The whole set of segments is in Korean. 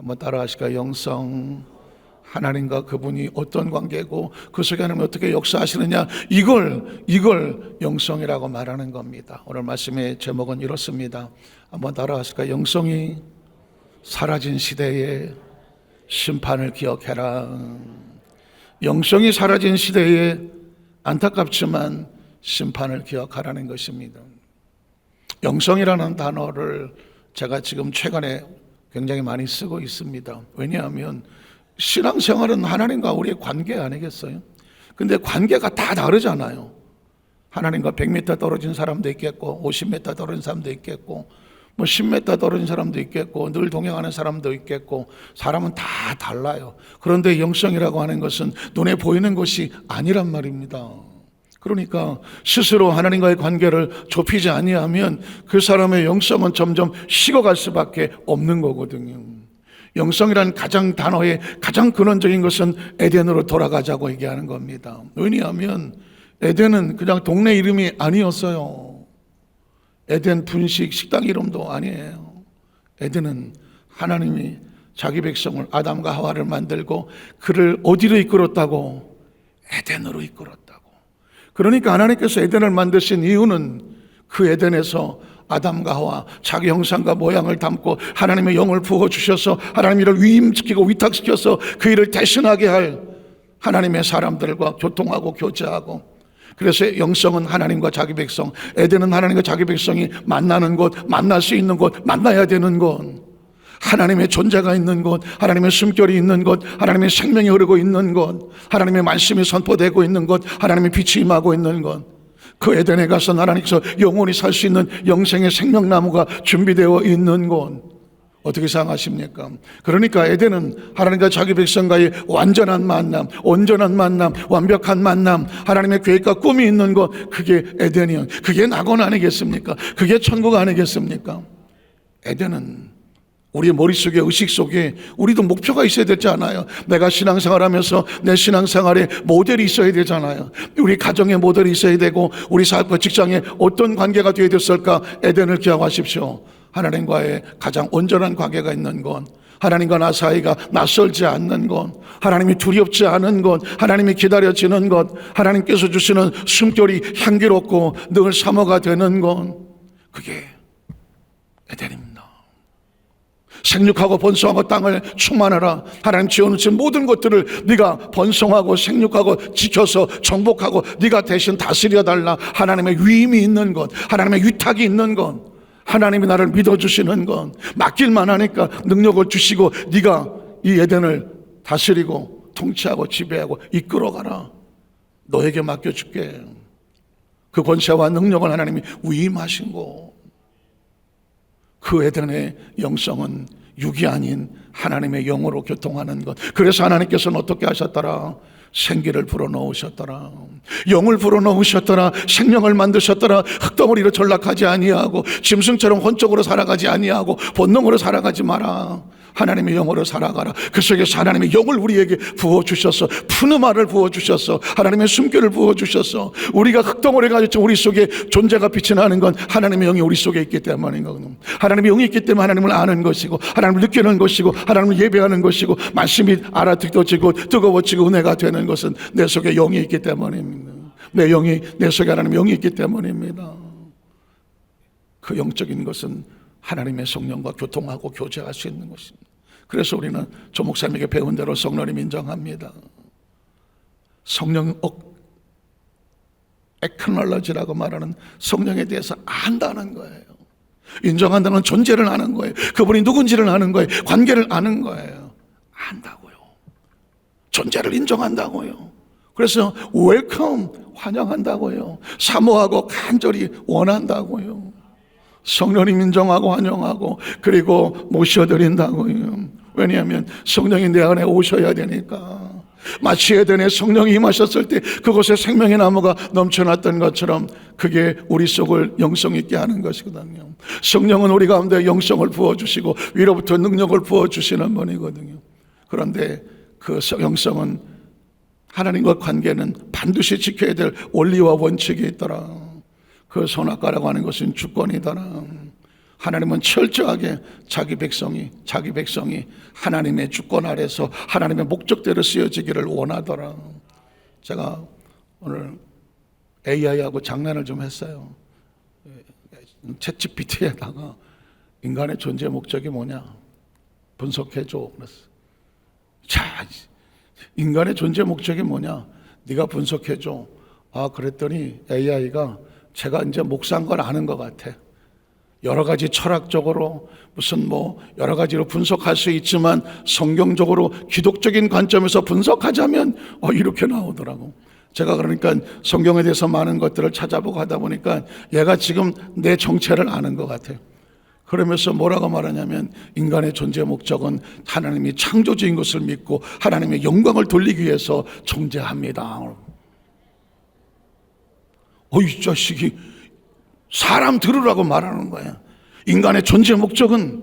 한번 따라 하실까요? 영성, 하나님과 그분이 어떤 관계고 그 속에 하나님 어떻게 역사하시느냐, 이걸 영성이라고 말하는 겁니다. 오늘 말씀의 제목은 이렇습니다. 한번 따라 하실까요? 영성이 사라진 시대에 심판을 기억해라. 영성이 사라진 시대에 안타깝지만 심판을 기억하라는 것입니다. 영성이라는 단어를 제가 지금 최근에 굉장히 많이 쓰고 있습니다. 왜냐하면 신앙생활은 하나님과 우리의 관계 아니겠어요? 근데 관계가 다 다르잖아요. 하나님과 100m 떨어진 사람도 있겠고 50m 떨어진 사람도 있겠고 10m 떨어진 사람도 있겠고 늘 동행하는 사람도 있겠고 사람은 다 달라요. 그런데 영성이라고 하는 것은 눈에 보이는 것이 아니란 말입니다. 그러니까 스스로 하나님과의 관계를 좁히지 아니하면 그 사람의 영성은 점점 식어갈 수밖에 없는 거거든요. 영성이란 단어의 가장 근원적인 것은 에덴으로 돌아가자고 얘기하는 겁니다. 왜냐하면 에덴은 그냥 동네 이름이 아니었어요. 에덴 분식 식당 이름도 아니에요. 에덴은 하나님이 자기 백성을 아담과 하와를 만들고 그를 어디로 이끌었다고? 에덴으로 이끌었다고. 그러니까 하나님께서 에덴을 만드신 이유는 그 에덴에서 아담과 하와 자기 형상과 모양을 담고 하나님의 영을 부어주셔서 하나님 이를 위임시키고 위탁시켜서 그 일을 대신하게 할 하나님의 사람들과 교통하고 교제하고, 그래서 영성은 하나님과 자기 백성, 에덴은 하나님과 자기 백성이 만나는 곳, 만날 수 있는 곳, 만나야 되는 곳, 하나님의 존재가 있는 곳, 하나님의 숨결이 있는 곳, 하나님의 생명이 흐르고 있는 곳, 하나님의 말씀이 선포되고 있는 곳, 하나님의 빛이 임하고 있는 곳, 그 에덴에 가서 하나님께서 영원히 살 수 있는 영생의 생명나무가 준비되어 있는 곳. 어떻게 생각하십니까? 그러니까 에덴은 하나님과 자기 백성과의 완전한 만남, 온전한 만남, 완벽한 만남, 하나님의 계획과 꿈이 있는 곳, 그게 에덴이요. 그게 낙원 아니겠습니까? 그게 천국 아니겠습니까? 에덴은 우리 머릿속에, 의식 속에 우리도 목표가 있어야 되지 않아요? 내가 신앙생활하면서 내 신앙생활에 모델이 있어야 되잖아요. 우리 가정에 모델이 있어야 되고 우리 사업과 직장에 어떤 관계가 되어야 됐을까? 에덴을 기억하십시오. 하나님과의 가장 온전한 관계가 있는 것, 하나님과 나 사이가 낯설지 않는 것, 하나님이 두렵지 않은 것, 하나님이 기다려지는 것, 하나님께서 주시는 숨결이 향기롭고 늘 사모가 되는 것, 그게 에덴입니다. 생육하고 번성하고 땅을 충만하라. 하나님 지어놓으신 모든 것들을 네가 번성하고 생육하고 지켜서 정복하고 네가 대신 다스려 달라. 하나님의 위임이 있는 것, 하나님의 위탁이 있는 것, 하나님이 나를 믿어주시는 것, 맡길만 하니까 능력을 주시고 네가 이 에덴을 다스리고 통치하고 지배하고 이끌어가라. 너에게 맡겨줄게. 그 권세와 능력을 하나님이 위임하신 것. 그 에덴의 영성은 육이 아닌 하나님의 영으로 교통하는 것. 그래서 하나님께서는 어떻게 하셨더라? 생기를 불어넣으셨더라. 영을 불어넣으셨더라. 생명을 만드셨더라. 흙덩어리로 전락하지 아니하고 짐승처럼 혼적으로 살아가지 아니하고 본능으로 살아가지 마라. 하나님의 영으로 살아가라. 그 속에서 하나님의 영을 우리에게 부어주셔서 푸르마를 부어주셔서 하나님의 숨결을 부어주셔서 우리가 흙덩어리가 아니죠. 우리 속에 존재가 빛이 나는 건 하나님의 영이 우리 속에 있기 때문인 거거든요. 하나님의 영이 있기 때문에 하나님을 아는 것이고 하나님을 느끼는 것이고 하나님을 예배하는 것이고 말씀이 알아듣어지고 뜨거워지고 은혜가 되는 것은 내 속에 영이 있기 때문입니다. 내 속에 하나님의 영이 있기 때문입니다. 그 영적인 것은 하나님의 성령과 교통하고 교제할 수 있는 것입니다. 그래서 우리는 조 목사님에게 배운 대로 성령님 인정합니다. 성령 에크놀로지라고 말하는 성령에 대해서 안다는 거예요. 인정한다는 존재를 아는 거예요. 그분이 누군지를 아는 거예요. 관계를 아는 거예요. 안다고요. 존재를 인정한다고요. 그래서 웰컴, 환영한다고요. 사모하고 간절히 원한다고요. 성령님 인정하고 환영하고 그리고 모셔드린다고요. 왜냐하면 성령이 내 안에 오셔야 되니까. 마치 에덴에 성령이 임하셨을 때 그곳에 생명의 나무가 넘쳐났던 것처럼 그게 우리 속을 영성 있게 하는 것이거든요. 성령은 우리 가운데 영성을 부어주시고 위로부터 능력을 부어주시는 분이거든요. 그런데 그 영성은 하나님과 관계는 반드시 지켜야 될 원리와 원칙이 있더라. 그 선악과라고 하는 것은 주권이더라. 하나님은 철저하게 자기 백성이 하나님의 주권 아래서 하나님의 목적대로 쓰여지기를 원하더라. 제가 오늘 AI하고 장난을 좀 했어요. 챗GPT에다가 인간의 존재 목적이 뭐냐 분석해줘 그랬어. 자, 인간의 존재 목적이 뭐냐 네가 분석해줘. 그랬더니 AI가 제가 이제 목사인 걸 아는 것 같아. 여러 가지 철학적으로 무슨 여러 가지로 분석할 수 있지만 성경적으로 기독적인 관점에서 분석하자면 이렇게 나오더라고. 제가 그러니까 성경에 대해서 많은 것들을 찾아보고 하다 보니까 얘가 지금 내 정체를 아는 것 같아요. 그러면서 뭐라고 말하냐면 인간의 존재 목적은 하나님이 창조주인 것을 믿고 하나님의 영광을 돌리기 위해서 존재합니다. 이 자식이 사람 들으라고 말하는 거야. 인간의 존재 목적은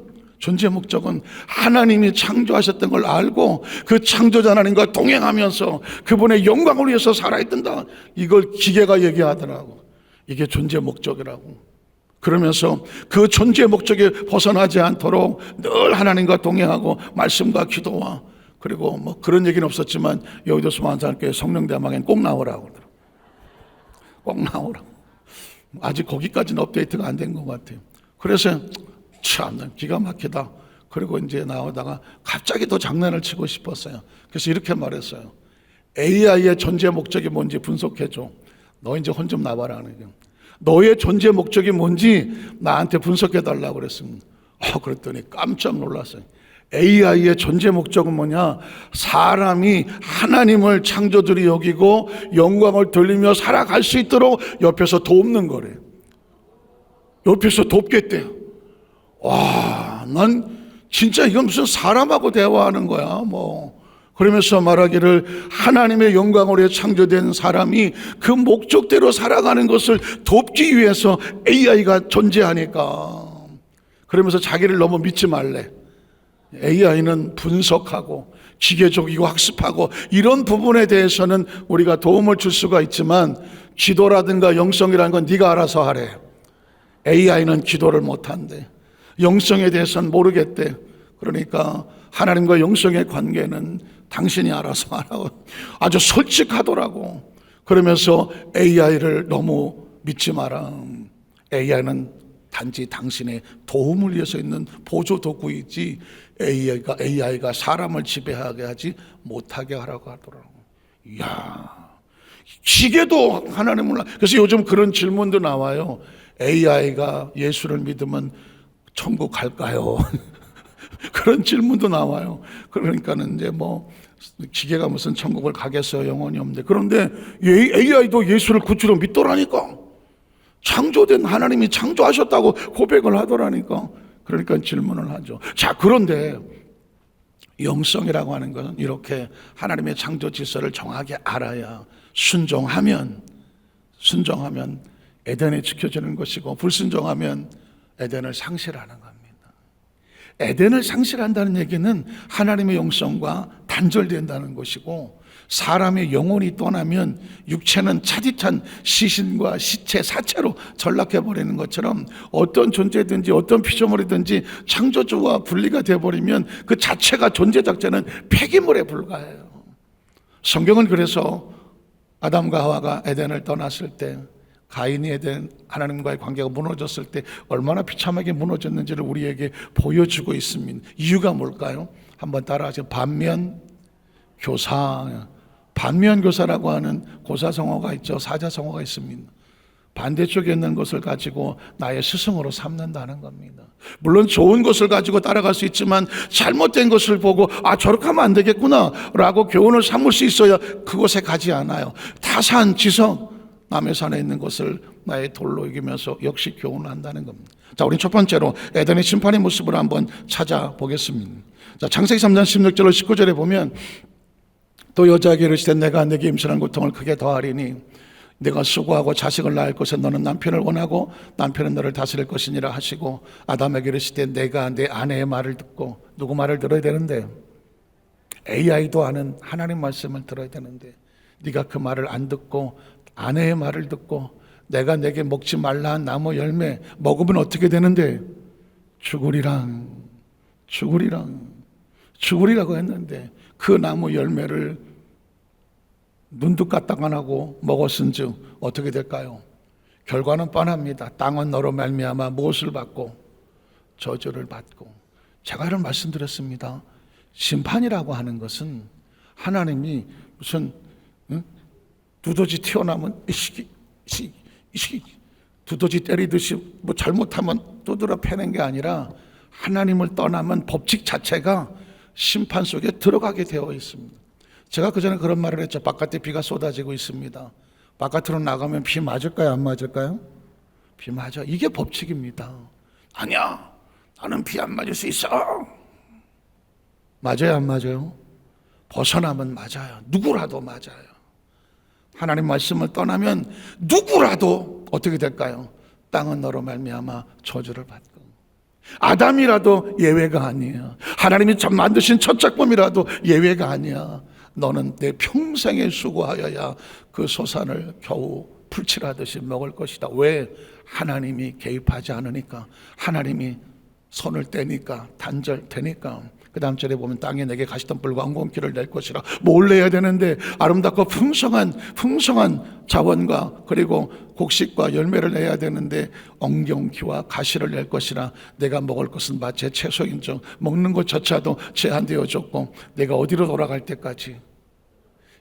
하나님이 창조하셨던 걸 알고 그 창조자 하나님과 동행하면서 그분의 영광을 위해서 살아야 된다. 이걸 기계가 얘기하더라고. 이게 존재 목적이라고. 그러면서 그 존재 목적에 벗어나지 않도록 늘 하나님과 동행하고 말씀과 기도와 그리고 그런 얘기는 없었지만 여의도 수만산교회 성령대망엔 꼭 나오라고 그러더라고. 꼭 나오라고. 아직 거기까지는 업데이트가 안 된 것 같아요. 그래서 참 기가 막히다. 그리고 이제 나오다가 갑자기 또 장난을 치고 싶었어요. 그래서 이렇게 말했어요. AI의 존재 목적이 뭔지 분석해줘. 너 이제 혼 좀 나봐라. 너의 존재 목적이 뭔지 나한테 분석해달라고 그랬습니다. 그랬더니 깜짝 놀랐어요. AI의 존재 목적은 뭐냐? 사람이 하나님을 창조주로 여기고 영광을 돌리며 살아갈 수 있도록 옆에서 돕는 거래요. 옆에서 돕겠대요. 난 진짜 이건 무슨 사람하고 대화하는 거야 그러면서 말하기를 하나님의 영광을 위해 창조된 사람이 그 목적대로 살아가는 것을 돕기 위해서 AI가 존재하니까. 그러면서 자기를 너무 믿지 말래. AI는 분석하고 기계적이고 학습하고 이런 부분에 대해서는 우리가 도움을 줄 수가 있지만 기도라든가 영성이라는 건 네가 알아서 하래. AI는 기도를 못한대. 영성에 대해서는 모르겠대. 그러니까 하나님과 영성의 관계는 당신이 알아서 하라고. 아주 솔직하더라고. 그러면서 AI를 너무 믿지 마라. AI는 단지 당신의 도움을 위해서 있는 보조 도구이지 AI가 사람을 지배하게 하지 못하게 하라고 하더라고. 이야, 기계도 하나님을. 그래서 요즘 그런 질문도 나와요. AI가 예수를 믿으면 천국 갈까요? 그런 질문도 나와요. 그러니까는 이제 기계가 무슨 천국을 가겠어요? 영원히 없는데. 그런데 AI도 예수를 구주로 믿더라니까. 창조된 하나님이 창조하셨다고 고백을 하더라니까. 그러니까 질문을 하죠. 자, 그런데 영성이라고 하는 것은 이렇게 하나님의 창조 질서를 정확히 알아야 순종하면 에덴이 지켜지는 것이고 불순종하면 에덴을 상실하는 겁니다. 에덴을 상실한다는 얘기는 하나님의 영성과 단절된다는 것이고 사람의 영혼이 떠나면 육체는 차디찬 시신과 시체, 사체로 전락해버리는 것처럼 어떤 존재든지 어떤 피조물이든지 창조주와 분리가 되어버리면 그 자체가 존재 자체는 폐기물에 불과해요. 성경은 그래서 아담과 하와가 에덴을 떠났을 때 가인이 에덴 하나님과의 관계가 무너졌을 때 얼마나 비참하게 무너졌는지를 우리에게 보여주고 있습니다. 이유가 뭘까요? 한번 따라하세요. 반면교사라고 하는 고사성어가 있죠. 사자성어가 있습니다. 반대쪽에 있는 것을 가지고 나의 스승으로 삼는다는 겁니다. 물론 좋은 것을 가지고 따라갈 수 있지만 잘못된 것을 보고 저렇게 하면 안 되겠구나 라고 교훈을 삼을 수 있어야 그곳에 가지 않아요. 타산, 지성, 남의 산에 있는 것을 나의 돌로 이기면서 역시 교훈을 한다는 겁니다. 자, 우리 첫 번째로 에덴의 심판의 모습을 한번 찾아보겠습니다. 자, 창세기 3장 16절로 19절에 보면 또 여자에게 이르시되 내가 내게 임신한 고통을 크게 더하리니 내가 수고하고 자식을 낳을 것에 너는 남편을 원하고 남편은 너를 다스릴 것이니라 하시고 아담에게 이르시되 내가 내 아내의 말을 듣고 누구 말을 들어야 되는데 AI도 아는 하나님 말씀을 들어야 되는데 네가 그 말을 안 듣고 아내의 말을 듣고 내가 내게 먹지 말라 한 나무 열매 먹으면 어떻게 되는데 죽으리라고 했는데 그 나무 열매를 눈도 까딱 안 하고 먹었은즉 어떻게 될까요? 결과는 뻔합니다. 땅은 너로 말미암아 무엇을 받고 저주를 받고. 제가 이런 말씀드렸습니다. 심판이라고 하는 것은 하나님이 무슨 두더지 튀어나오면 이시기 두더지 때리듯이 뭐 잘못하면 두드러 패는 게 아니라 하나님을 떠나면 법칙 자체가 심판 속에 들어가게 되어 있습니다. 제가 그전에 그런 말을 했죠. 바깥에 비가 쏟아지고 있습니다. 바깥으로 나가면 비 맞을까요? 안 맞을까요? 비 맞아. 이게 법칙입니다. 아니야, 나는 비 안 맞을 수 있어. 맞아요, 안 맞아요? 벗어나면 맞아요. 누구라도 맞아요. 하나님 말씀을 떠나면 누구라도 어떻게 될까요? 땅은 너로 말미암아 저주를 받고. 아담이라도 예외가 아니에요. 하나님이 만드신 첫 작품이라도 예외가 아니야. 너는 내 평생에 수고하여야 그 소산을 겨우 풀칠하듯이 먹을 것이다. 왜? 하나님이 개입하지 않으니까, 하나님이 손을 떼니까, 단절되니까. 그 다음 절에 보면 땅에 내게 가시던 뿔과 엉겅퀴를 낼 것이라. 뭘 내야 되는데? 아름답고 풍성한 자원과 그리고 곡식과 열매를 내야 되는데 엉겅퀴와 가시를 낼 것이라. 내가 먹을 것은 마치 채소인즉 먹는 것조차도 제한되어졌고 내가 어디로 돌아갈 때까지.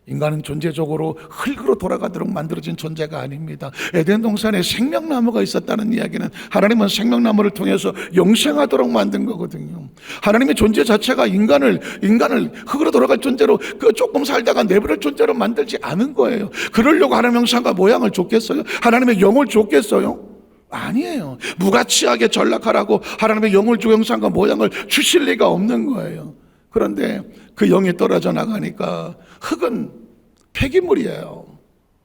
인간은 존재적으로 흙으로 돌아가도록 만들어진 존재가 아닙니다. 에덴 동산에 생명나무가 있었다는 이야기는 하나님은 생명나무를 통해서 영생하도록 만든 거거든요. 하나님의 존재 자체가 인간을 흙으로 돌아갈 존재로 조금 살다가 내버릴 존재로 만들지 않은 거예요. 그러려고 하나님 형상과 모양을 줬겠어요? 하나님의 영을 줬겠어요? 아니에요. 무가치하게 전락하라고 하나님의 영을 주 형상과 모양을 주실 리가 없는 거예요. 그런데 그 영이 떨어져 나가니까 흙은 폐기물이에요.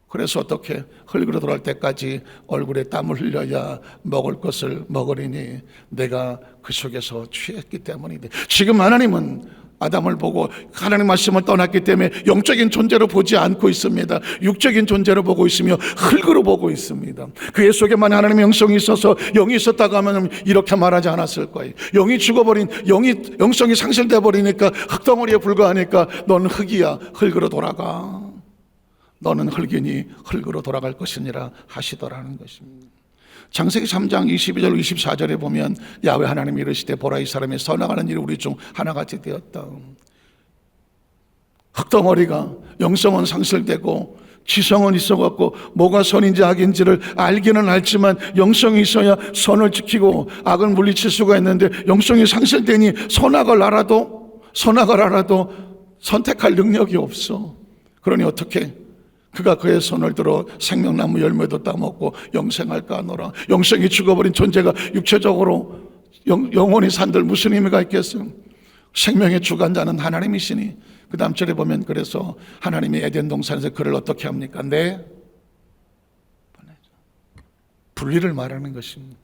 그래서 어떻게 흙으로 돌아올 때까지 얼굴에 땀을 흘려야 먹을 것을 먹으리니 내가 그 속에서 취했기 때문이다. 지금 하나님은 아담을 보고 하나님 말씀을 떠났기 때문에 영적인 존재로 보지 않고 있습니다. 육적인 존재로 보고 있으며 흙으로 보고 있습니다. 그의 속에만 하나님의 영성이 있어서 영이 있었다고 하면 이렇게 말하지 않았을 거예요. 영이 죽어버린, 영성이 상실돼 버리니까 흙덩어리에 불과하니까 너는 흙이야, 흙으로 돌아가. 너는 흙이니 흙으로 돌아갈 것이니라 하시더라는 것입니다. 창세기 3장 22절 24절에 보면 야훼 하나님이 이르시되 보라 이 사람이 선악하는 일이 우리 중 하나같이 되었다. 흙덩어리가 영성은 상실되고 지성은 있어갖고 뭐가 선인지 악인지를 알기는 알지만 영성이 있어야 선을 지키고 악을 물리칠 수가 있는데 영성이 상실되니 선악을 알아도 선택할 능력이 없어. 그러니 어떻게? 그가 그의 손을 들어 생명나무 열매도 따먹고 영생할까 하노라. 영생이 죽어버린 존재가 육체적으로 영원히 산들 무슨 의미가 있겠어요? 생명의 주관자는 하나님이시니. 그 다음 절에 보면 그래서 하나님이 에덴 동산에서 그를 어떻게 합니까? 분리를 말하는 것입니다.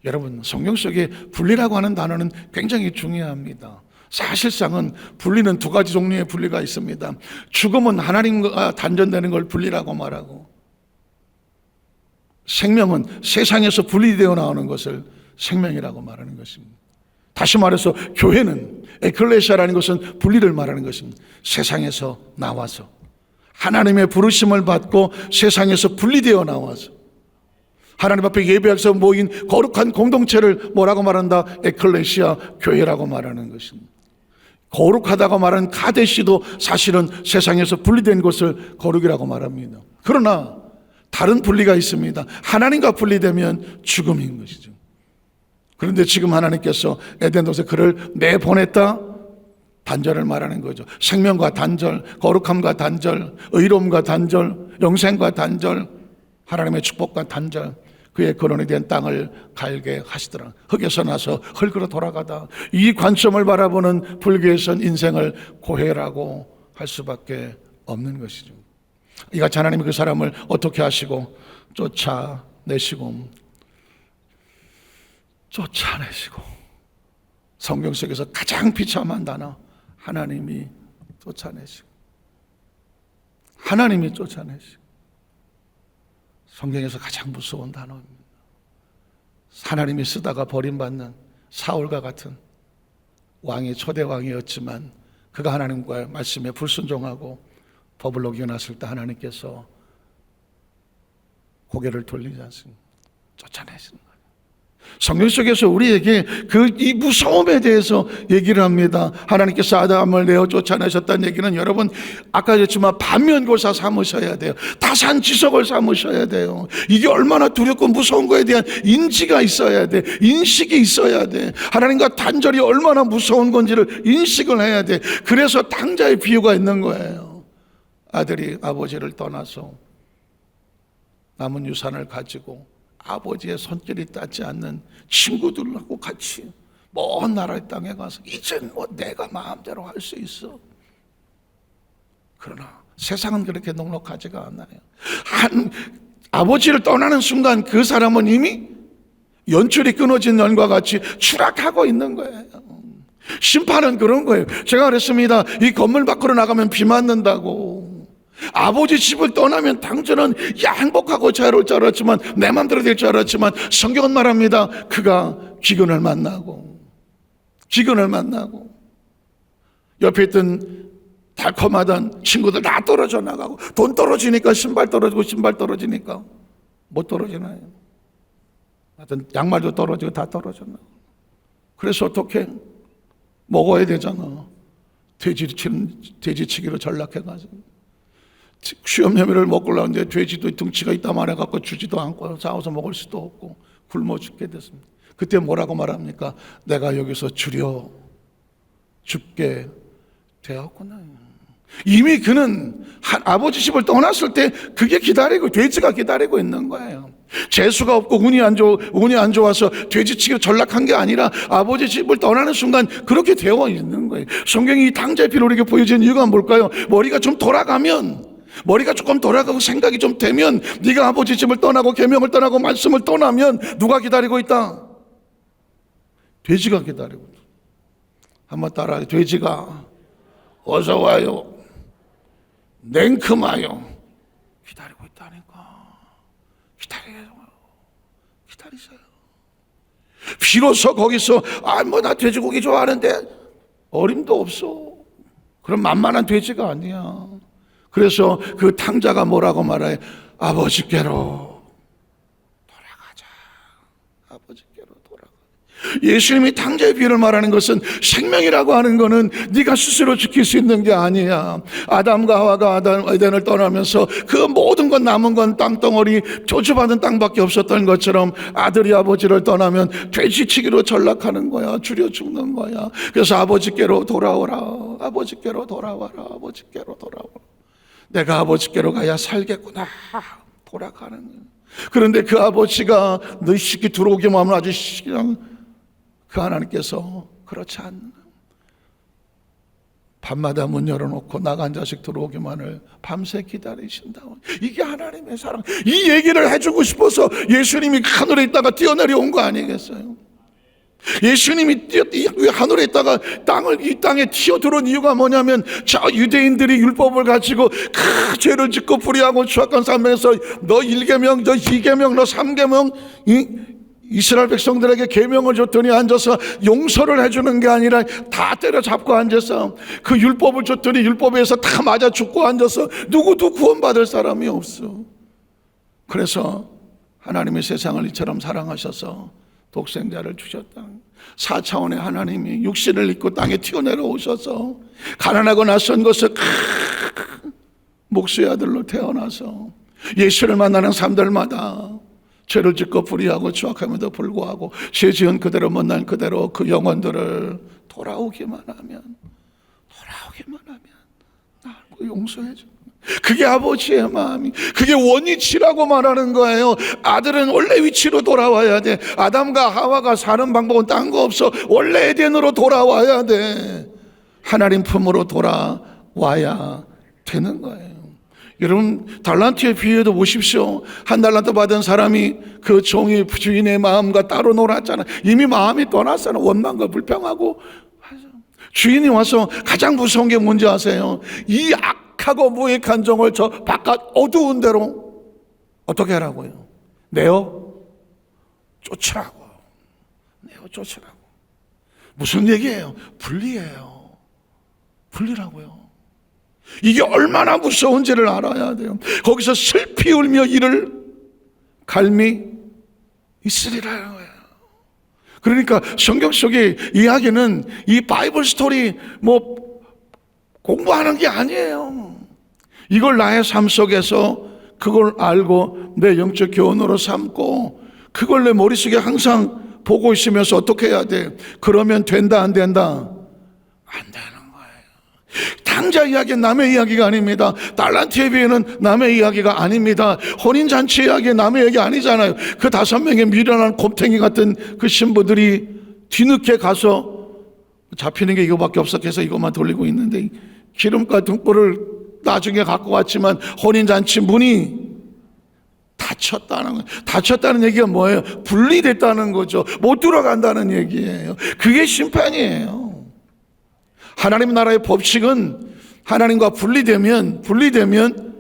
여러분, 성경 속에 분리라고 하는 단어는 굉장히 중요합니다. 사실상은 분리는 두 가지 종류의 분리가 있습니다. 죽음은 하나님과 단절되는 걸 분리라고 말하고, 생명은 세상에서 분리되어 나오는 것을 생명이라고 말하는 것입니다. 다시 말해서 교회는, 에클레시아라는 것은 분리를 말하는 것입니다. 세상에서 나와서 하나님의 부르심을 받고 세상에서 분리되어 나와서 하나님 앞에 예배해서 모인 거룩한 공동체를 뭐라고 말한다? 에클레시아, 교회라고 말하는 것입니다. 거룩하다고 말하는 가데시도 사실은 세상에서 분리된 것을 거룩이라고 말합니다. 그러나 다른 분리가 있습니다. 하나님과 분리되면 죽음인 것이죠. 그런데 지금 하나님께서 에덴 동산에 그를 내보냈다? 단절을 말하는 거죠. 생명과 단절, 거룩함과 단절, 의로움과 단절, 영생과 단절, 하나님의 축복과 단절. 그의 근원이 된 땅을 갈게 하시더라. 흙에서 나서 흙으로 돌아가다. 이 관점을 바라보는 불교에서는 인생을 고해라고 할 수밖에 없는 것이죠. 이같이 하나님이 그 사람을 어떻게 하시고 쫓아내시고 성경 속에서 가장 비참한 단어, 하나님이 쫓아내시고 성경에서 가장 무서운 단어입니다. 하나님이 쓰다가 버림받는, 사울과 같은 왕이 초대 왕이었지만 그가 하나님과의 말씀에 불순종하고 법을 어겨놨을 때 하나님께서 고개를 돌리지 않습니다. 쫓아내시는 거예요. 성경 속에서 우리에게 이 무서움에 대해서 얘기를 합니다. 하나님께서 아담을 내어 쫓아내셨다는 얘기는 여러분 아까 했지만 반면교사 삼으셔야 돼요. 타산지석을 삼으셔야 돼요. 이게 얼마나 두렵고 무서운 거에 대한 인지가 있어야 돼. 인식이 있어야 돼. 하나님과 단절이 얼마나 무서운 건지를 인식을 해야 돼. 그래서 탕자의 비유가 있는 거예요. 아들이 아버지를 떠나서 남은 유산을 가지고 아버지의 손길이 닿지 않는 친구들하고 같이 먼 나라의 땅에 가서 이젠 뭐 내가 마음대로 할 수 있어. 그러나 세상은 그렇게 넉넉하지가 않아요. 아버지를 떠나는 순간 그 사람은 이미 연줄이 끊어진 연과 같이 추락하고 있는 거예요. 심판은 그런 거예요. 제가 그랬습니다. 이 건물 밖으로 나가면 비 맞는다고. 아버지 집을 떠나면 당신은 행복하고 자유로울 줄 알았지만 내 마음대로 될 줄 알았지만 성경은 말합니다. 그가 기근을 만나고 옆에 있던 달콤하던 친구들 다 떨어져 나가고 돈 떨어지니까 신발 떨어지고 신발 떨어지니까 못 떨어지나요? 하여튼 양말도 떨어지고 다 떨어졌나. 그래서 어떻게 먹어야 되잖아. 돼지치기로 전락해가지고 수염내미를 먹고 나오는데 돼지도 등치가 있다 말해갖고 주지도 않고 싸워서 먹을 수도 없고 굶어 죽게 됐습니다. 그때 뭐라고 말합니까? 내가 여기서 주려 죽게 되었구나. 이미 그는 아버지 집을 떠났을 때 그게 기다리고 돼지가 기다리고 있는 거예요. 재수가 없고 운이 안 좋아서 돼지치기로 전락한 게 아니라 아버지 집을 떠나는 순간 그렇게 되어 있는 거예요. 성경이 이 탕자의 피로 우리에게 보여지는 이유가 뭘까요? 머리가 조금 돌아가고 생각이 좀 되면 네가 아버지 집을 떠나고 계명을 떠나고 말씀을 떠나면 누가 기다리고 있다? 돼지가 기다리고 있다. 한번 따라해. 돼지가 어서 와요. 냉큼하여 기다리고 있다니까. 기다리세요. 비로소 거기서 나 돼지고기 좋아하는데 어림도 없어. 그럼 만만한 돼지가 아니야. 그래서 그 탕자가 뭐라고 말해? 아버지께로 돌아가자. 아버지께로 돌아가. 예수님이 탕자의 비유를 말하는 것은 생명이라고 하는 것은 네가 스스로 지킬 수 있는 게 아니야. 아담과 하와가 에덴을 떠나면서 그 모든 건 남은 건 땅덩어리 저주받은 땅밖에 없었던 것처럼 아들이 아버지를 떠나면 돼지치기로 전락하는 거야. 줄여 죽는 거야. 그래서 아버지께로 돌아오라. 아버지께로 돌아와라. 아버지께로 돌아오라. 내가 아버지께로 가야 살겠구나. 돌아가는 거예요. 그런데 그 아버지가 너희 새끼 들어오기만 하면 아주 그냥 그 하나님께서 그렇지 않나. 밤마다 문 열어놓고 나간 자식 들어오기만을 밤새 기다리신다. 이게 하나님의 사랑. 이 얘기를 해주고 싶어서 예수님이 하늘에 있다가 뛰어내려온 거 아니겠어요? 예수님이 하늘에 있다가 이 땅에 튀어들어온 이유가 뭐냐면 저 유대인들이 율법을 가지고 그 죄를 짓고 불의하고 추악한 삶에서 너 1계명, 너 2계명, 너 3계명 이스라엘 백성들에게 계명을 줬더니 앉아서 용서를 해주는 게 아니라 다 때려잡고 앉아서 그 율법을 줬더니 율법에서 다 맞아 죽고 앉아서 누구도 구원받을 사람이 없어. 그래서 하나님이 세상을 이처럼 사랑하셔서 독생자를 주셨다. 4차원의 하나님이 육신을 입고 땅에 튀어내려오셔서 가난하고 낯선 곳에 목수의 아들로 태어나서 예수를 만나는 사람들마다 죄를 짓고 불의하고 추악함에도 불구하고 죄 지은 그대로 못난 그대로 그 영혼들을 돌아오기만 하면 나를 용서해 줘. 그게 아버지의 마음이, 그게 원위치라고 말하는 거예요. 아들은 원래 위치로 돌아와야 돼. 아담과 하와가 사는 방법은 딴 거 없어. 원래 에덴으로 돌아와야 돼. 하나님 품으로 돌아와야 되는 거예요. 여러분 달란트의 비유에도 보십시오. 한 달란트 받은 사람이 그 종이 주인의 마음과 따로 놀았잖아. 이미 마음이 떠났잖아. 원망과 불평하고. 주인이 와서 가장 무서운 게 뭔지 아세요? 이 악하고 무익한 종을 저 바깥 어두운 데로 어떻게 하라고요? 내어 쫓으라고. 무슨 얘기예요? 분리예요. 분리라고요. 이게 얼마나 무서운지를 알아야 돼요. 거기서 슬피 울며 이를 갈미 있으리라는 거예요. 그러니까 성경 속의 이야기는 이 바이블 스토리 공부하는 게 아니에요. 이걸 나의 삶 속에서 그걸 알고 내 영적 교훈으로 삼고 그걸 내 머릿속에 항상 보고 있으면서 어떻게 해야 돼? 그러면 된다 안 된다? 안 되는 거예요. 당자 이야기는 남의 이야기가 아닙니다. 달란트 예배는 남의 이야기가 아닙니다. 혼인잔치 이야기 남의 얘기 아니잖아요. 그 5명의 미련한 곰탱이 같은 그 신부들이 뒤늦게 가서 잡히는 게 이거밖에 없었해서 이것만 돌리고 있는데 기름과 등불을 나중에 갖고 왔지만 혼인잔치 문이 닫혔다는 거예요. 닫혔다는 얘기가 뭐예요? 분리됐다는 거죠. 못 들어간다는 얘기예요. 그게 심판이에요. 하나님 나라의 법칙은 하나님과 분리되면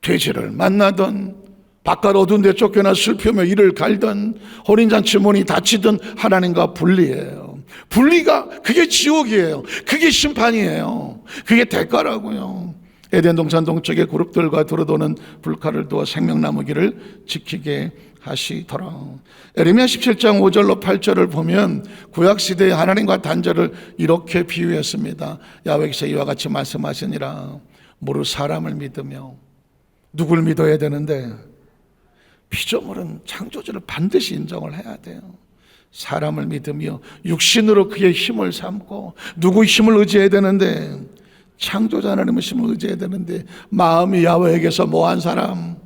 돼지를 만나던 바깥 어두운 데 쫓겨나 슬피며 이를 갈던 혼인잔치 문이 닫히던 하나님과 분리예요. 분리가 그게 지옥이에요. 그게 심판이에요. 그게 대가라고요. 에덴 동산 동쪽의 그룹들과 두루도는 불칼을 두어 생명나무 길을 지키게 하시더라. 에레미야 17장 5절로 8절을 보면 구약시대의 하나님과 단절을 이렇게 비유했습니다. 야훼께서 이와 같이 말씀하시니라. 무릇 사람을 믿으며 누굴 믿어야 되는데 피조물은 창조주를 반드시 인정을 해야 돼요. 사람을 믿으며 육신으로 그의 힘을 삼고 누구 힘을 의지해야 되는데 창조자 하나님의 힘을 의지해야 되는데 마음이 야훼에게서 모한 사람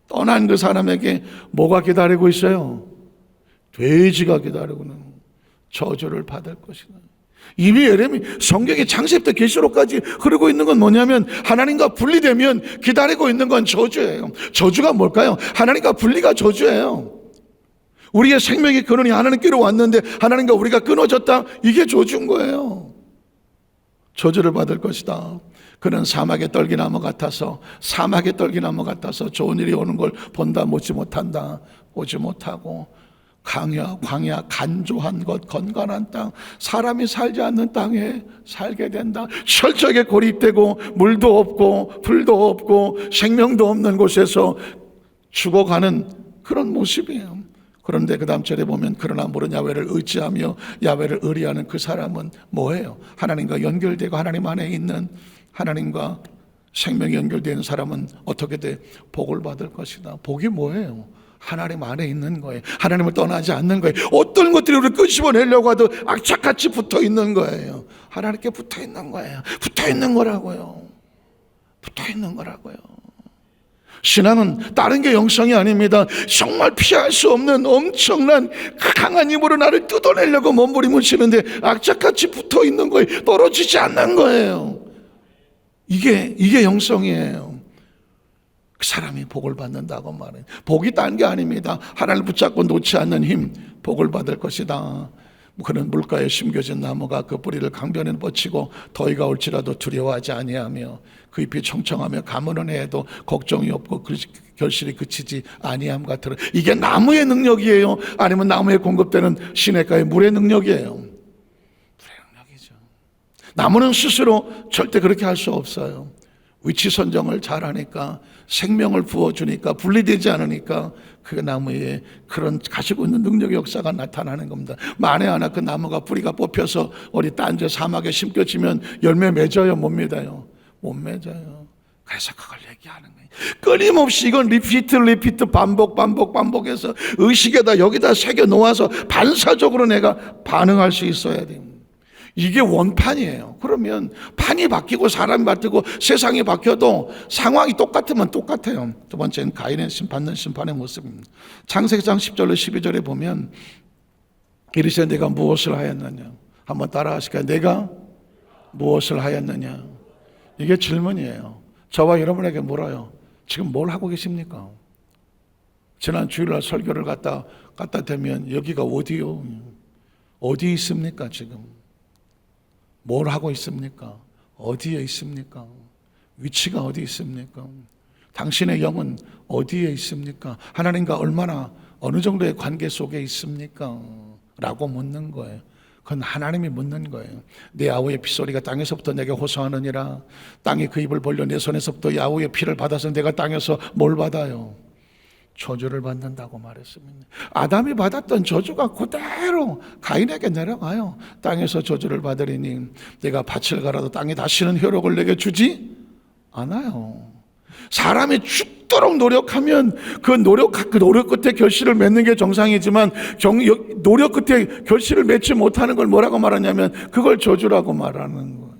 떠난 그 사람에게 뭐가 기다리고 있어요? 돼지가 기다리고는 저주를 받을 것이다. 이미 예레미 성경의 창세부터 계시록까지 흐르고 있는 건 뭐냐면 하나님과 분리되면 기다리고 있는 건 저주예요. 저주가 뭘까요? 하나님과 분리가 저주예요. 우리의 생명의 근원이 하나님께로 왔는데 하나님과 우리가 끊어졌다. 이게 저주인 거예요. 저주를 받을 것이다. 그는 사막의 떨기나무 같아서 좋은 일이 오는 걸 본다 보지 못하고 광야 간조한 것 건강한 땅 사람이 살지 않는 땅에 살게 된다. 철저하게 고립되고 물도 없고 불도 없고 생명도 없는 곳에서 죽어가는 그런 모습이에요. 그런데 그 다음 절에 보면 그러나 물은 야훼를 의지하며 야훼를 의뢰하는 그 사람은 뭐예요? 하나님과 연결되고 하나님 안에 있는 하나님과 생명이 연결된 사람은 어떻게 돼? 복을 받을 것이다. 복이 뭐예요? 하나님 안에 있는 거예요. 하나님을 떠나지 않는 거예요. 어떤 것들이 우리를 끄집어내려고 하도 악착같이 붙어 있는 거예요. 하나님께 붙어 있는 거예요. 붙어 있는 거라고요. 붙어 있는 거라고요. 신앙은 다른 게 영성이 아닙니다. 정말 피할 수 없는 엄청난 강한 힘으로 나를 뜯어내려고 몸부림을 치는데 악착같이 붙어 있는 거예요. 떨어지지 않는 거예요. 이게 영성이에요. 그 사람이 복을 받는다고 말해요. 복이 딴 게 아닙니다. 하나님을 붙잡고 놓지 않는 힘, 복을 받을 것이다. 그는 물가에 심겨진 나무가 그 뿌리를 강변에 뻗치고 더위가 올지라도 두려워하지 아니하며 그 잎이 청청하며 가물은 해도 걱정이 없고 결실이 그치지 아니함 같으라. 이게 나무의 능력이에요? 아니면 나무에 공급되는 시냇가의 물의 능력이에요? 물의 능력이죠. 나무는 스스로 절대 그렇게 할 수 없어요. 위치 선정을 잘하니까 생명을 부어주니까 분리되지 않으니까 그 나무에 그런 가지고 있는 능력의 역사가 나타나는 겁니다. 만에 하나 그 나무가 뿌리가 뽑혀서 어디 딴 데 사막에 심겨지면 열매 맺어요? 못 맺어요? 못 맺어요. 그래서 그걸 얘기하는 거예요. 끊임없이 이건 리피트 반복해서 의식에다 여기다 새겨 놓아서 반사적으로 내가 반응할 수 있어야 됩니다. 이게 원판이에요. 그러면 판이 바뀌고 사람이 바뀌고 세상이 바뀌어도 상황이 똑같으면 똑같아요. 두 번째는 가인의 받는 심판의 모습입니다. 창세기장 10절로 12절에 보면 이르시되 내가 무엇을 하였느냐. 한번 따라 하실까요? 내가 무엇을 하였느냐. 이게 질문이에요. 저와 여러분에게 물어요. 지금 뭘 하고 계십니까? 지난 주일날 설교를 갖다 대면 여기가 어디요? 어디 있습니까 지금? 뭘 하고 있습니까? 어디에 있습니까? 위치가 어디 있습니까? 당신의 영은 어디에 있습니까? 하나님과 얼마나 어느 정도의 관계 속에 있습니까? 라고 묻는 거예요. 그건 하나님이 묻는 거예요. 내 아우의 피소리가 땅에서부터 내게 호소하느니라. 땅이 그 입을 벌려 내 손에서부터 야후의 피를 받아서 내가 땅에서 뭘 받아요? 저주를 받는다고 말했습니다. 아담이 받았던 저주가 그대로 가인에게 내려가요. 땅에서 저주를 받으리니 내가 밭을 갈아도 땅이 다시는 효력을 내게 주지 않아요. 사람이 죽도록 노력하면 그 노력 끝에 결실을 맺는 게 정상이지만 노력 끝에 결실을 맺지 못하는 걸 뭐라고 말하냐면 그걸 저주라고 말하는 거예요.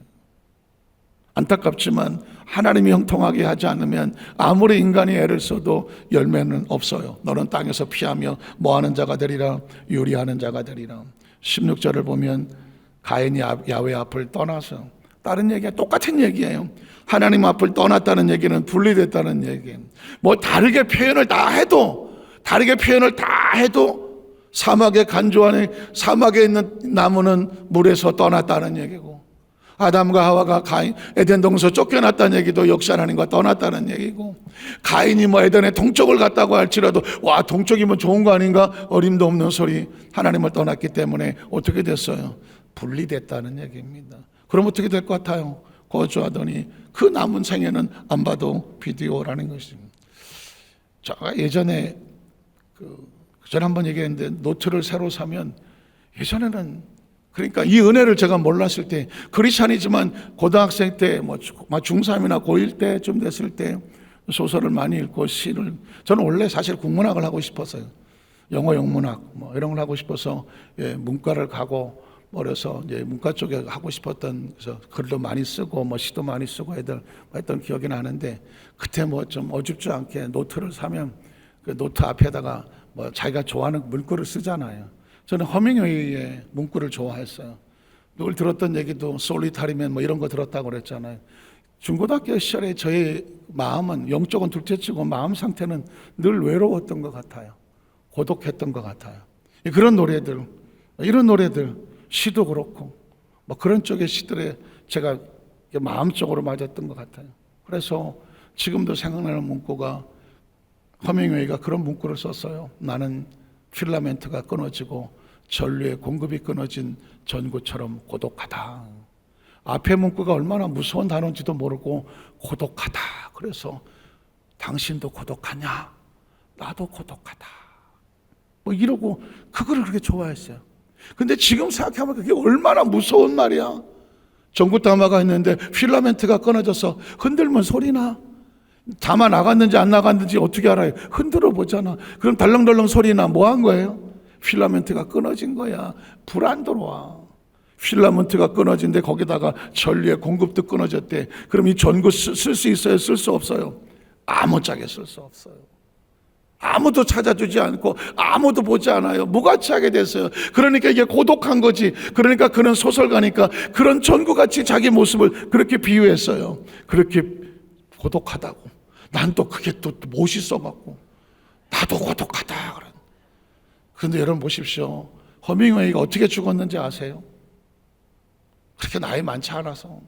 안타깝지만 하나님이 형통하게 하지 않으면 아무리 인간이 애를 써도 열매는 없어요. 너는 땅에서 피하며 뭐하는 자가 되리라. 유리하는 자가 되리라. 16절을 보면 가인이 야훼 앞을 떠나서, 다른 얘기야, 똑같은 얘기예요. 하나님 앞을 떠났다는 얘기는 분리됐다는 얘기예요. 뭐 다르게 표현을 다 해도 사막의 간조안에 사막에 있는 나무는 물에서 떠났다는 얘기고, 아담과 하와가 에덴 동서 쫓겨났다는 얘기도 역시 하나님과 떠났다는 얘기고, 가인이 뭐 에덴의 동쪽을 갔다고 할지라도 와 동쪽이면 좋은 거 아닌가 어림도 없는 소리. 하나님을 떠났기 때문에 어떻게 됐어요? 분리됐다는 얘기입니다. 그럼 어떻게 될 것 같아요? 거주하더니 그 남은 생애는 안 봐도 비디오라는 것입니다. 제가 예전에 전에 한번 얘기했는데 노트를 새로 사면 예전에는, 그러니까 이 은혜를 제가 몰랐을 때, 크리스찬이지만 고등학생 때 뭐 중3이나 고1 때쯤 됐을 때 소설을 많이 읽고 시를, 저는 원래 사실 국문학을 하고 싶었어요. 영어 영문학 뭐 이런 걸 하고 싶어서 문과를 가고 어려서 이제 문과 쪽에 하고 싶었던, 그래서 글도 많이 쓰고 뭐 시도 많이 쓰고 했던 기억이 나는데, 그때 뭐 좀 어줍지 않게 노트를 사면 그 노트 앞에다가 뭐 자기가 좋아하는 문구를 쓰잖아요. 저는 허밍웨이의 문구를 좋아했어요. 누굴 들었던 얘기도 솔리타리맨 뭐 이런 거 들었다고 그랬잖아요. 중고등학교 시절에 저의 마음은, 영적은 둘째치고 마음 상태는 늘 외로웠던 것 같아요. 고독했던 것 같아요. 그런 노래들, 이런 노래들, 시도 그렇고 뭐 그런 쪽의 시들에 제가 마음적으로 맞았던 것 같아요. 그래서 지금도 생각나는 문구가, 허밍웨이가 그런 문구를 썼어요. 나는 필라멘트가 끊어지고 전류의 공급이 끊어진 전구처럼 고독하다. 앞에 문구가 얼마나 무서운 단어인지도 모르고 고독하다. 그래서 당신도 고독하냐? 나도 고독하다. 뭐 이러고 그거를 그렇게 좋아했어요. 근데 지금 생각해보면 그게 얼마나 무서운 말이야. 전구 담화가 있는데 필라멘트가 끊어져서 흔들면 소리나? 담아 나갔는지 안 나갔는지 어떻게 알아요? 흔들어 보잖아. 그럼 달렁달렁 소리나? 뭐 한 거예요? 필라멘트가 끊어진 거야. 불 안 들어와. 필라멘트가 끊어진데 거기다가 전류의 공급도 끊어졌대. 그럼 이 전구 쓸 수 있어요? 쓸 수 없어요? 아무짝에 쓸 수 없어요. 아무도 찾아주지 않고 아무도 보지 않아요. 무가치하게 됐어요. 그러니까 이게 고독한 거지. 그러니까 그는 소설가니까 그런 전구같이 자기 모습을 그렇게 비유했어요. 그렇게 고독하다고. 난 또 그게 또 멋있어갖고 나도 고독하다. 그런데 여러분 보십시오. 허밍웨이가 어떻게 죽었는지 아세요? 그렇게 나이 많지 않아서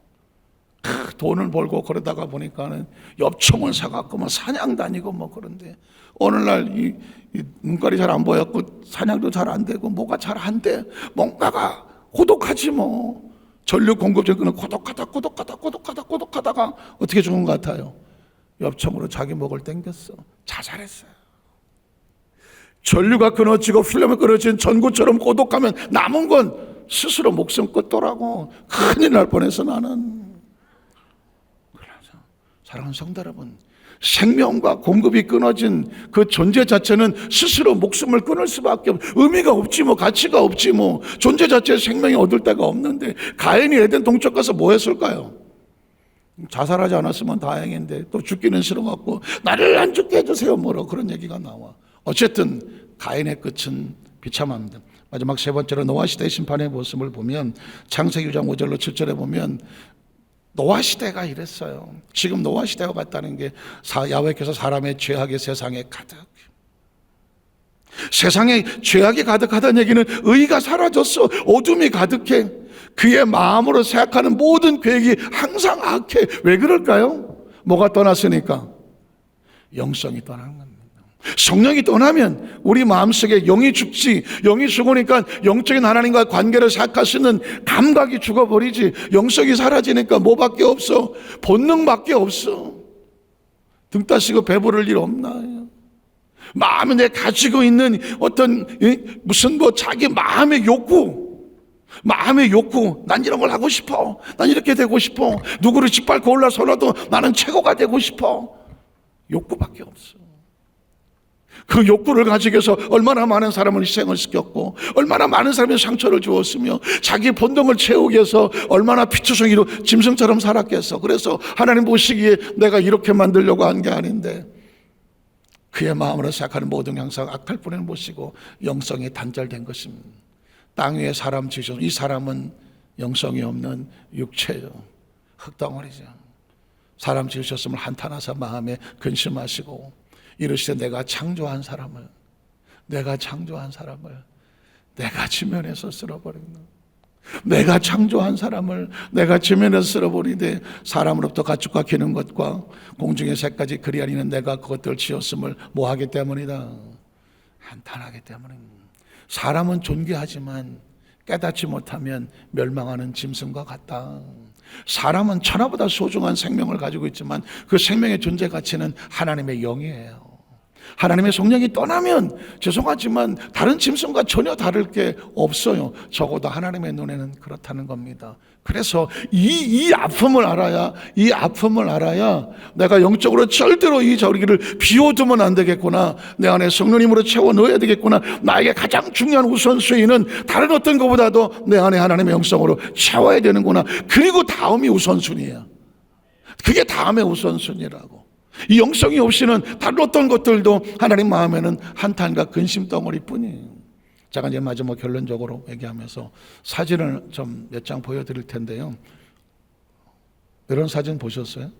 돈을 벌고 그러다가 보니까는 엽총을 사갖고 뭐 사냥 다니고 뭐 그런데 어느 날 이 눈깔이 잘 안 보였고 사냥도 잘 안 되고 뭐가 잘 안 돼. 뭔가가 고독하지 뭐. 전류 공급제 그는 고독하다가 어떻게 죽은 것 같아요? 엽총으로 자기 목을 땡겼어. 자살했어요. 전류가 끊어지고 필름이 끊어진 전구처럼 고독하면 남은 건 스스로 목숨 끊더라고. 큰일 날 뻔해서 나는. 그래서 사랑하는 성도 여러분, 생명과 공급이 끊어진 그 존재 자체는 스스로 목숨을 끊을 수밖에 의미가 없지 뭐, 가치가 없지 뭐. 존재 자체에 생명이 얻을 데가 없는데 가인이 에덴 동쪽 가서 뭐 했을까요? 자살하지 않았으면 다행인데 또 죽기는 싫어갖고 나를 안 죽게 해주세요 뭐라 그런 얘기가 나와. 어쨌든 가인의 끝은 비참합니다. 마지막 세 번째로 노아 시대의 심판의 모습을 보면 창세기 6장 5절로 7절에 보면 노아 시대가 이랬어요. 지금 노아 시대와 같다는 게 야훼께서 사람의 죄악이 세상에 가득, 세상에 죄악이 가득하다는 얘기는 의가 사라졌어. 어둠이 가득해. 그의 마음으로 생각하는 모든 계획이 항상 악해. 왜 그럴까요? 뭐가 떠났으니까? 영성이 떠난 겁니다. 성령이 떠나면 우리 마음속에 영이 죽지, 영이 죽으니까 영적인 하나님과 관계를 생각할 수 있는 감각이 죽어버리지, 영성이 사라지니까 뭐밖에 없어? 본능밖에 없어. 등 따시고 배부를 일 없나요? 마음에 내 가지고 있는 어떤 무슨 자기 마음의 욕구, 난 이런 걸 하고 싶어, 난 이렇게 되고 싶어, 누구를 짓밟고 올라서라도 나는 최고가 되고 싶어. 욕구밖에 없어. 그 욕구를 가지고 해서 얼마나 많은 사람을 희생을 시켰고, 얼마나 많은 사람이 상처를 주었으며, 자기 본능을 채우기 위해서 얼마나 피투성이로 짐승처럼 살았겠어. 그래서 하나님 보시기에 내가 이렇게 만들려고 한 게 아닌데, 그의 마음으로 생각하는 모든 형상 악할 뿐을 모시고 영성이 단절된 것입니다. 땅 위에 사람 지으셔서 이 사람은 영성이 없는 육체요, 흙덩어리죠. 사람 지으셨음을 한탄하사 마음에 근심하시고 이르시되 내가 창조한 사람을 내가 지면에서 쓸어버린다. 내가 창조한 사람을 내가 지면에서 쓸어버리되 사람으로부터 가축과 기는 것과 공중의 새까지 그리 아니는 내가 그것들을 지었음을 뭐하기 때문이다. 한탄하기 때문입니다. 사람은 존귀하지만 깨닫지 못하면 멸망하는 짐승과 같다. 사람은 천하보다 소중한 생명을 가지고 있지만 그 생명의 존재 가치는 하나님의 영이에요. 하나님의 성령이 떠나면 죄송하지만 다른 짐승과 전혀 다를 게 없어요. 적어도 하나님의 눈에는 그렇다는 겁니다. 그래서 이 아픔을 알아야 내가 영적으로 절대로 이 저기를 비워두면 안 되겠구나, 내 안에 성령님으로 채워 넣어야 되겠구나, 나에게 가장 중요한 우선순위는 다른 어떤 것보다도 내 안에 하나님의 영성으로 채워야 되는구나. 그리고 다음이 우선순위야. 그게 다음의 우선순위라고. 이 영성이 없이는 다른 어떤 것들도 하나님 마음에는 한탄과 근심 덩어리뿐이에요. 제가 이제 마지막 결론적으로 얘기하면서 사진을 좀 몇 장 보여드릴 텐데요. 이런 사진 보셨어요?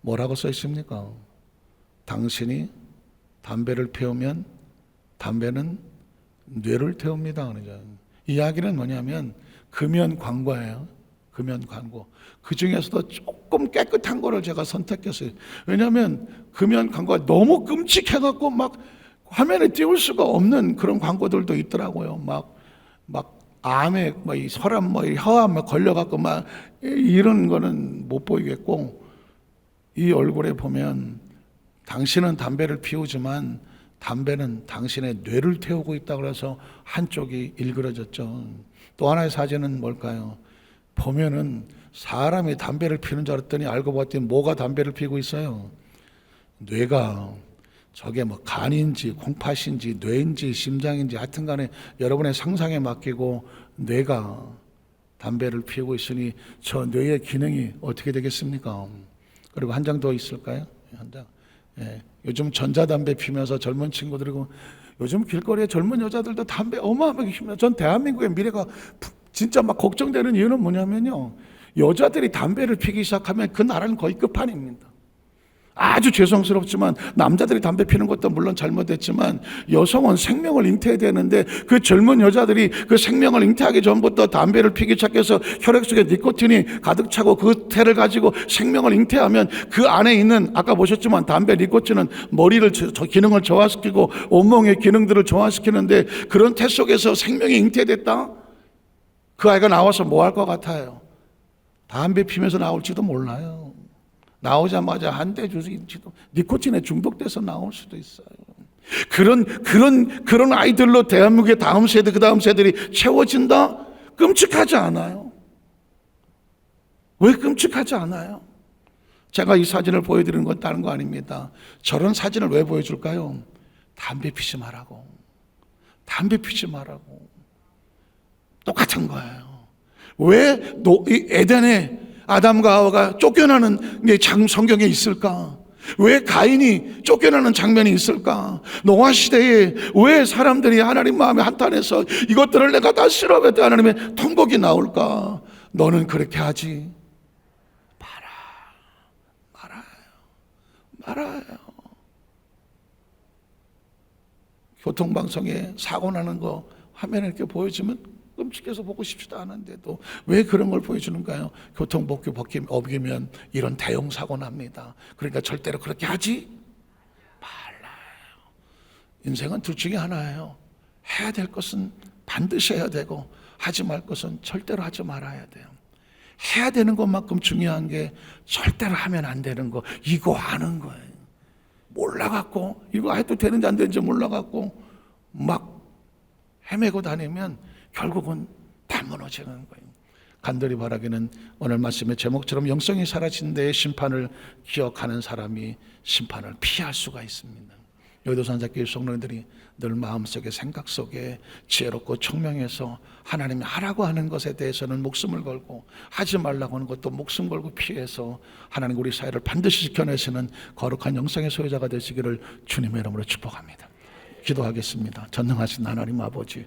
뭐라고 써 있습니까? 당신이 담배를 피우면 담배는 뇌를 태웁니다. 이 이야기는 뭐냐면 금연 광고예요. 금연 광고. 그 중에서도 조금 깨끗한 거를 제가 선택했어요. 왜냐하면 금연 광고가 너무 끔찍해갖고 막 화면에 띄울 수가 없는 그런 광고들도 있더라고요. 막 암에 이 혈압 혀암에 걸려갖고 막 이런 거는 못 보이겠고, 이 얼굴에 보면 당신은 담배를 피우지만 담배는 당신의 뇌를 태우고 있다 그래서 한쪽이 일그러졌죠. 또 하나의 사진은 뭘까요? 보면은 사람이 담배를 피우는 줄 알았더니 알고 봤더니 뭐가 담배를 피우고 있어요? 뇌가. 저게 간인지 콩팥인지 뇌인지 심장인지 하여튼 간에 여러분의 상상에 맡기고 뇌가 담배를 피우고 있으니 저 뇌의 기능이 어떻게 되겠습니까? 그리고 한 장 더 있을까요? 한 장. 요즘 전자담배 피우면서 젊은 친구들이고, 요즘 길거리에 젊은 여자들도 담배 어마어마하게 피우면 전 대한민국의 미래가 진짜 막 걱정되는 이유는 뭐냐면요, 여자들이 담배를 피기 시작하면 그 나라는 거의 끝판입니다. 아주 죄송스럽지만 남자들이 담배 피는 것도 물론 잘못됐지만 여성은 생명을 잉태해야 되는데 그 젊은 여자들이 그 생명을 잉태하기 전부터 담배를 피기 시작해서 혈액 속에 니코틴이 가득 차고 그 태를 가지고 생명을 잉태하면 그 안에 있는, 아까 보셨지만 담배 니코틴은 머리를 기능을 저하시키고 온몸의 기능들을 저하시키는데, 그런 태 속에서 생명이 잉태됐다? 그 아이가 나와서 뭐 할 것 같아요? 담배 피면서 나올지도 몰라요. 나오자마자 한 대 주실지도, 니코틴에 중독돼서 나올 수도 있어요. 그런 아이들로 대한민국의 다음 세대, 그 다음 세대들이 채워진다? 끔찍하지 않아요? 왜 끔찍하지 않아요? 제가 이 사진을 보여드리는 건 다른 거 아닙니다. 저런 사진을 왜 보여줄까요? 담배 피지 말라고. 담배 피지 말라고. 똑같은 거예요. 왜 에덴에 아담과 하와가 쫓겨나는 게 성경에 있을까? 왜 가인이 쫓겨나는 장면이 있을까? 노아 시대에 왜 사람들이 하나님 마음에 한탄해서 이것들을 내가 다 실험했다 하나님의 통곡이 나올까? 너는 그렇게 하지 말아요. 교통방송에 사고 나는 거 화면에 이렇게 보여주면 끔찍해서 보고 싶지도 않은데도 왜 그런 걸 보여주는가요? 교통법규 어기면 이런 대형 사고 납니다. 그러니까 절대로 그렇게 하지 말라요. 인생은 둘 중에 하나예요. 해야 될 것은 반드시 해야 되고 하지 말 것은 절대로 하지 말아야 돼요. 해야 되는 것만큼 중요한 게 절대로 하면 안 되는 거, 이거 아는 거예요. 몰라갖고 이거 해도 되는지 안 되는지 몰라갖고 막 헤매고 다니면 결국은 다 무너지는 거예요. 간절히 바라기는 오늘 말씀의 제목처럼 영성이 사라진 데의 심판을 기억하는 사람이 심판을 피할 수가 있습니다. 여기도 산사교회 성도들이 늘 마음속에 생각 속에 지혜롭고 청명해서 하나님이 하라고 하는 것에 대해서는 목숨을 걸고 하지 말라고 하는 것도 목숨 걸고 피해서 하나님 우리 사회를 반드시 지켜내시는 거룩한 영성의 소유자가 되시기를 주님의 이름으로 축복합니다. 기도하겠습니다. 전능하신 하나님 아버지,